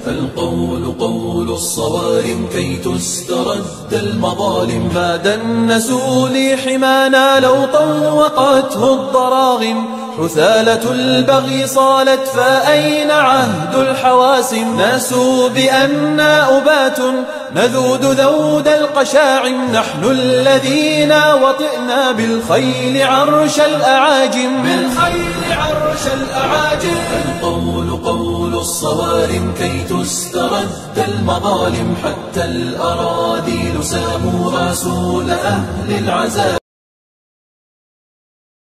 القول قول الصوارم كي تسترد المظالم. ما دنسوا لي حمانا لو طوقته الضراغم. حثالة البغي صالت فأين عهد الحواسم. ناسوا بأننا أبات نذود ذود القشاعم. نحن الذين وطئنا بالخيل عرش الأعاجم. القول قول الصوارم كي تسترد المظالم. حتى الأراذيل ساموا رسول أهل العزاء.